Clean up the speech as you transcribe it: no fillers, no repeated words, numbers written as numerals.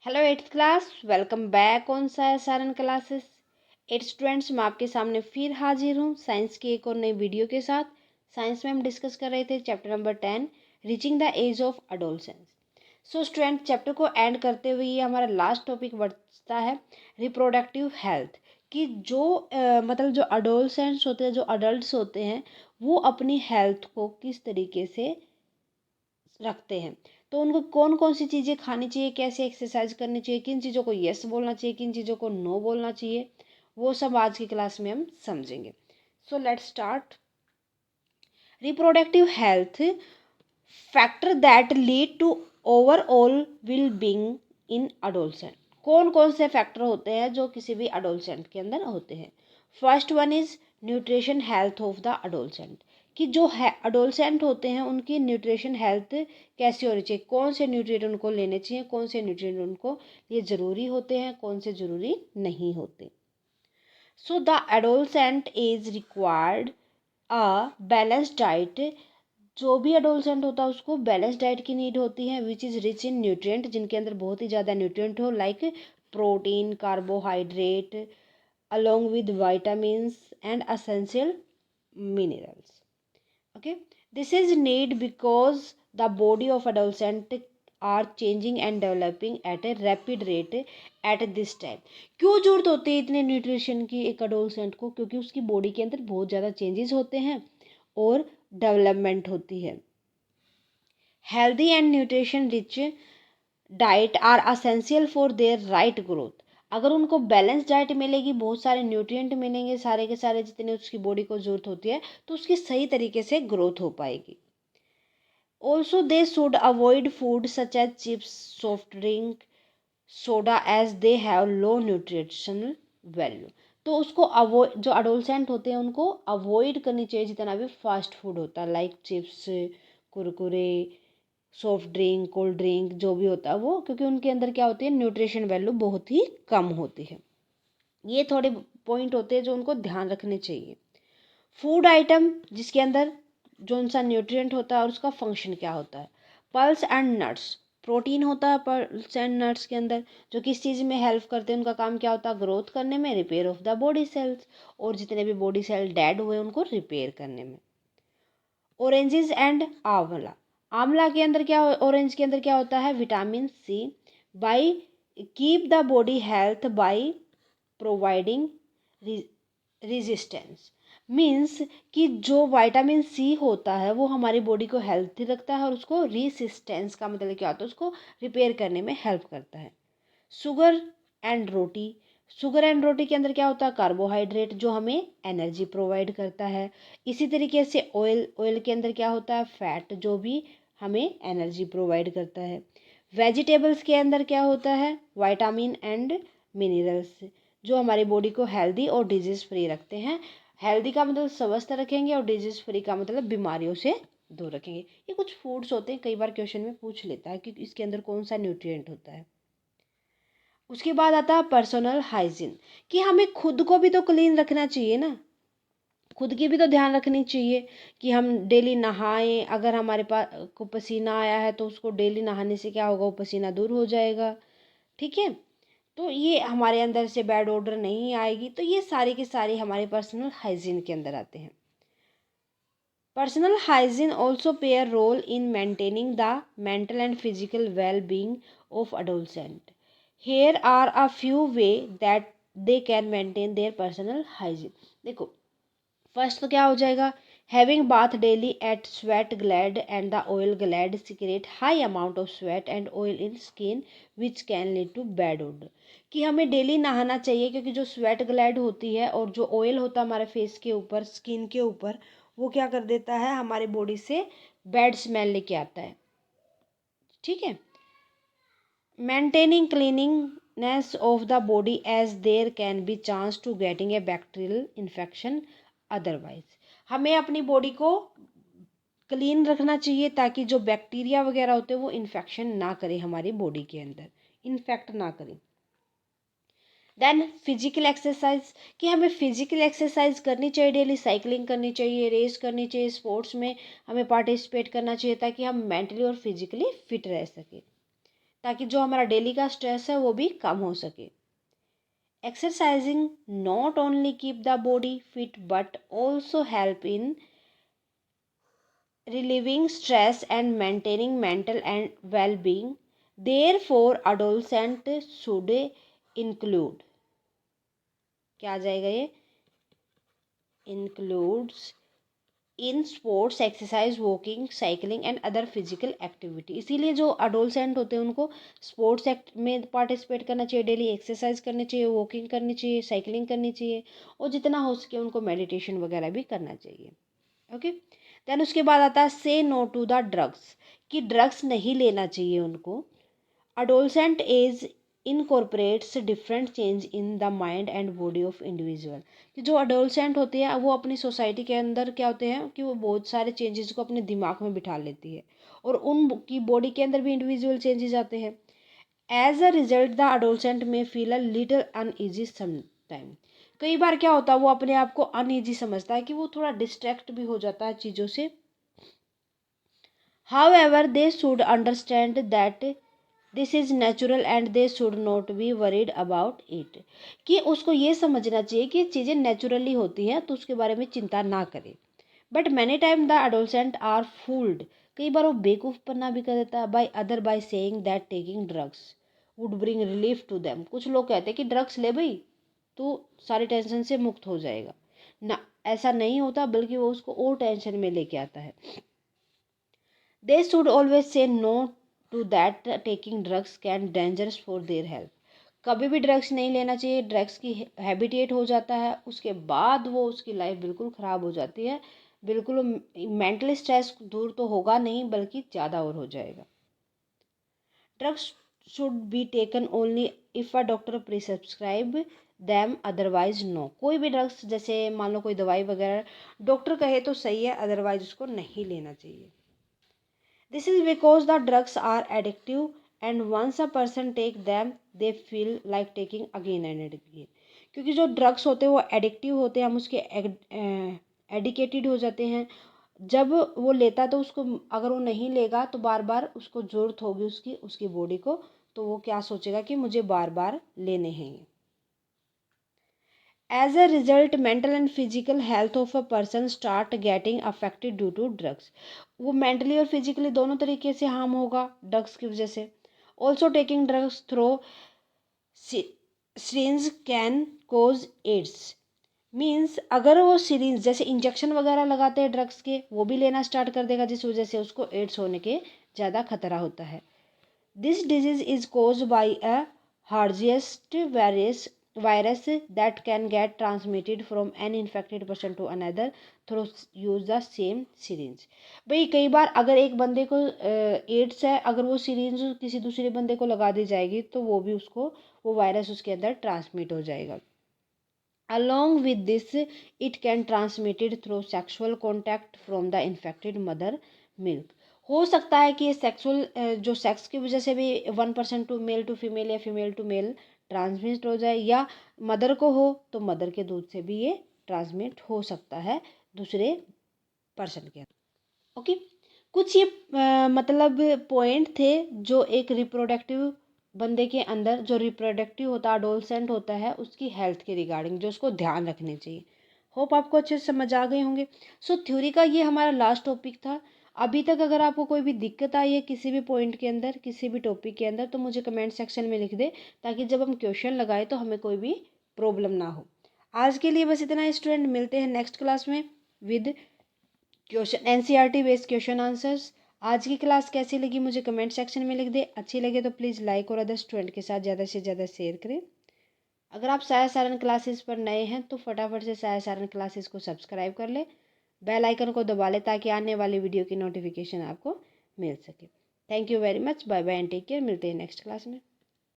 Hello eighth class, welcome back on Saran classes. Eight students, मैं आपके सामने फिर हाजिर हूँ साइंस की एक और नई वीडियो के साथ। साइंस में हम डिस्कस कर रहे थे chapter number 10, reaching the age of adolescence. So student, chapter को एंड करते हुए ये हमारा लास्ट टॉपिक बढ़ता है रिप्रोडक्टिव हेल्थ। कि जो मतलब जो अडोलसेंट्स होते हैं, जो अडल्ट होते हैं, वो अपनी हेल्थ को किस तरीके से रखते हैं। तो उनको कौन कौन सी चीज़ें खानी चाहिए, कैसे एक्सरसाइज करनी चाहिए, किन चीज़ों को यस बोलना चाहिए, किन चीज़ों को नो बोलना चाहिए, वो सब आज की क्लास में हम समझेंगे। So let's start. Reproductive health factor that lead to overall well being in adolescent. कौन कौन से फैक्टर होते हैं जो किसी भी अडोलसेंट के अंदर होते हैं। First one is nutrition health of the adolescent. कि जो है अडोलसेंट होते हैं उनकी न्यूट्रिशन हेल्थ कैसी होनी चाहिए, कौन से न्यूट्रिएंट उनको लेने चाहिए, कौन से न्यूट्रिएंट उनको ये ज़रूरी होते हैं, कौन से ज़रूरी नहीं होते। So the adolescent is required a balanced diet. जो भी एडोलसेंट होता है उसको बैलेंस डाइट की नीड होती है, which is rich in nutrient, जिनके अंदर बहुत ही ज़्यादा न्यूट्रिएंट हो, like protein, carbohydrate along with vitamins and essential minerals. Okay, this is need because the body of adolescent are changing and developing at a rapid rate at this time. क्यों जरूरत होती है इतने न्यूट्रिशन की एक adolescent को? क्योंकि उसकी बॉडी के अंदर बहुत ज़्यादा चेंजेस होते हैं और डेवलपमेंट होती है। Healthy and nutrition rich diet are essential for their right growth. अगर उनको बैलेंस डाइट मिलेगी, बहुत सारे न्यूट्रिएंट मिलेंगे, सारे के सारे जितने उसकी बॉडी को ज़रूरत होती है, तो उसकी सही तरीके से ग्रोथ हो पाएगी। Also they should avoid food such as chips, soft drink, soda, as they have low nutritional value. तो उसको अवॉइड, जो अडोलसेंट होते हैं उनको अवॉइड करनी चाहिए जितना भी फास्ट फूड होता है, like chips, Kurkure, soft drink, cold drink, जो भी होता है वो, क्योंकि उनके अंदर क्या होती है, न्यूट्रिशन वैल्यू बहुत ही कम होती है। ये थोड़े पॉइंट होते हैं जो उनको ध्यान रखने चाहिए। फूड आइटम जिसके अंदर जो सा न्यूट्रिएंट होता है और उसका फंक्शन क्या होता है। पल्स एंड नट्स, प्रोटीन होता है पल्स एंड नट्स के अंदर, जो किस चीज़ में हेल्प करते हैं, उनका काम क्या होता है, ग्रोथ करने में, repair of the body cells, और जितने भी बॉडी सेल डेड हुए उनको रिपेयर करने में। ऑरेंजेस एंड आंवला, आंवला के अंदर क्या, ऑरेंज के अंदर क्या होता है, vitamin C, by keep the body health by providing resistance. Means कि जो विटामिन सी होता है वो हमारी बॉडी को हेल्थी रखता है और उसको रेसिस्टेंस का मतलब क्या होता है, उसको रिपेयर करने में हेल्प करता है। Sugar and roti, sugar and roti के अंदर क्या होता है, कार्बोहाइड्रेट, जो हमें एनर्जी प्रोवाइड करता है। इसी तरीके से ऑयल, ऑयल के अंदर क्या होता है, फैट, जो भी हमें एनर्जी प्रोवाइड करता है। वेजिटेबल्स के अंदर क्या होता है, विटामिन एंड मिनरल्स, जो हमारी बॉडी को हेल्दी और डिजीज फ्री रखते हैं। हेल्दी का मतलब स्वस्थ रखेंगे और डिजीज फ्री का मतलब बीमारियों से दूर रखेंगे। ये कुछ फूड्स होते हैं, कई बार क्वेश्चन में पूछ लेता है कि इसके अंदर कौन सा न्यूट्रिएंट होता है। उसके बाद आता है पर्सनल हाइजीन, कि हमें खुद को भी तो क्लीन रखना चाहिए ना, खुद की भी तो ध्यान रखनी चाहिए कि हम डेली नहाएं। अगर हमारे पास को पसीना आया है तो उसको डेली नहाने से क्या होगा, वो पसीना दूर हो जाएगा। ठीक है, तो ये हमारे अंदर से बैड ऑर्डर नहीं आएगी। तो ये सारी की सारी हमारे पर्सनल हाइजीन के अंदर आते हैं। Personal hygiene also play a role in maintaining the mental and physical well being of adolescent. Here are a few way that they can maintain their personal hygiene. देखो, फर्स्ट तो क्या हो जाएगा, having bath daily at sweat gland and the oil gland secrete high amount of sweat and oil in skin which can lead to bad odour. कि हमें daily नहाना चाहिए, क्योंकि जो स्वेट ग्लैड होती है और जो ऑयल होता है हमारे फेस के ऊपर, स्किन के ऊपर, वो क्या कर देता है, हमारी बॉडी से बैड स्मेल लेके आता है। ठीक है, maintaining cleaningness of the body as there can be chance to getting a bacterial infection otherwise. हमें अपनी बॉडी को क्लीन रखना चाहिए ताकि जो बैक्टीरिया वगैरह होते हैं वो इन्फेक्शन ना करे हमारी बॉडी के अंदर, इन्फेक्ट ना करें। देन फिजिकल एक्सरसाइज, कि हमें फिजिकल एक्सरसाइज करनी चाहिए, डेली साइकिलिंग करनी चाहिए, रेस करनी चाहिए, स्पोर्ट्स में हमें पार्टिसिपेट करना चाहिए ताकि हम मेंटली और फिजिकली फिट रह सकें। ताकि जो हमारा डेली का स्ट्रेस है वो भी कम हो सके। Exercising not only keep the body fit but also help in relieving stress and maintaining mental and well-being. Therefore, adolescent should include, क्या आ जाएगा ये, includes in sports, exercise, walking, cycling and other physical activity. इसीलिए जो adolescent होते हैं उनको sports act में participate करना चाहिए, डेली एक्सरसाइज करनी चाहिए, वॉकिंग करनी चाहिए, साइकिलिंग करनी चाहिए, और जितना हो सके उनको मेडिटेशन वगैरह भी करना चाहिए। ओके, देन उसके बाद आता है say no to the drugs, कि ड्रग्स नहीं लेना चाहिए उनको। Adolescent age incorporates different change in the mind and body of individual, कि जो अडोलसेंट होते हैं वो अपनी सोसाइटी के अंदर क्या होते हैं कि वो बहुत सारे चेंजेस को अपने दिमाग में बिठा लेती है, और उनकी बॉडी के अंदर भी इंडिविजुअल चेंजेस आते हैं। As a result the adolescent may feel a little uneasy sometime, कई बार क्या होता है वो अपने आप को अनईजी समझता है कि वो थोड़ा डिस्ट्रैक्ट भी हो जाता है चीज़ों से। However they should understand that this is natural and they should not be worried about it, कि उसको ये समझना चाहिए कि चीज़ें नेचुरली होती हैं तो उसके बारे में चिंता ना करें। But many time the adolescent are fooled, कई बार वो बेवकूफ़ पन्ना भी कर देता है by other by saying that taking drugs would bring relief to them. कुछ लोग कहते हैं कि ड्रग्स ले भाई तो सारी टेंशन से मुक्त हो जाएगा ना, ऐसा नहीं होता, बल्कि वो उसको और टेंशन में लेके आता है। They should always say no to that taking drugs can dangerous for their health, कभी भी ड्रग्स नहीं लेना चाहिए। ड्रग्स की हैबिटेट हो जाता है, उसके बाद वो उसकी लाइफ बिल्कुल ख़राब हो जाती है, बिल्कुल मेंटल स्ट्रेस दूर तो होगा नहीं बल्कि ज़्यादा और हो जाएगा। Drugs should be taken only if a doctor prescribe them, otherwise no. कोई भी ड्रग्स, जैसे मान लो कोई दवाई वगैरह डॉक्टर कहे तो सही है, अदरवाइज उसको नहीं लेना चाहिए। This is because the drugs are addictive and once a person take them they feel like taking again and again, क्योंकि जो ड्रग्स होते हैं वो एडिक्टिव होते हैं, हम उसके एडिकेटेड हो जाते हैं। जब वो लेता तो उसको, अगर वो नहीं लेगा तो बार बार उसको ज़रूरत होगी उसकी उसकी बॉडी को, तो वो क्या सोचेगा कि मुझे बार बार लेने हैं। As a result mental and physical health of a person start getting affected due to drugs, वो मेंटली और फिजिकली दोनों तरीके से हार्म होगा ड्रग्स की वजह से। Also taking drugs through syringe can cause AIDS, means अगर वो सीरीज जैसे इंजेक्शन वगैरह लगाते हैं ड्रग्स के, वो भी लेना स्टार्ट कर देगा, जिस वजह से उसको एड्स होने के ज़्यादा खतरा होता है। This disease is cause by a hardiest virus that can get transmitted from an infected person to another through use the same syringes. भाई कई बार अगर एक बंदे को एड्स है, अगर वो सीरीज किसी दूसरे बंदे को लगा दी जाएगी तो वो भी उसको, वो वायरस उसके अंदर ट्रांसमिट हो जाएगा। Along with this, it can transmitted through sexual contact from the infected mother milk. हो सकता है कि ये सेक्सुअल जो सेक्स की वजह से भी 1% टू मेल टू फीमेल या फीमेल टू मेल ट्रांसमिट हो जाए, या मदर को हो तो मदर के दूध से भी ये ट्रांसमिट हो सकता है दूसरे पर्सन के। ओके, कुछ ये मतलब पॉइंट थे जो एक रिप्रोडक्टिव बंदे के अंदर जो रिप्रोडक्टिव होता है, अडोलसेंट होता है, उसकी हेल्थ के रिगार्डिंग जो उसको ध्यान रखने चाहिए। होप आपको अच्छे से समझ आ गए होंगे। सो थ्योरी का ये हमारा लास्ट टॉपिक था। अभी तक अगर आपको कोई भी दिक्कत आई है किसी भी पॉइंट के अंदर, किसी भी टॉपिक के अंदर, तो मुझे कमेंट सेक्शन में लिख दे, ताकि जब हम क्वेश्चन लगाए तो हमें कोई भी प्रॉब्लम ना हो। आज के लिए बस इतना स्टूडेंट, मिलते हैं नेक्स्ट क्लास में with question NCERT based question answers. आज की क्लास कैसी लगी मुझे कमेंट सेक्शन में लिख दे, अच्छी लगे तो प्लीज़ लाइक और अदर स्टूडेंट के साथ ज़्यादा से ज़्यादा शेयर करें। अगर आप साया सारन क्लासेस पर नए हैं तो फटाफट से साया सारन क्लासेस को सब्सक्राइब कर ले, बेल आइकन को दबा ले, ताकि आने वाली वीडियो की नोटिफिकेशन आपको मिल सके। Thank you very much, bye bye and take care. मिलते हैं नेक्स्ट क्लास में।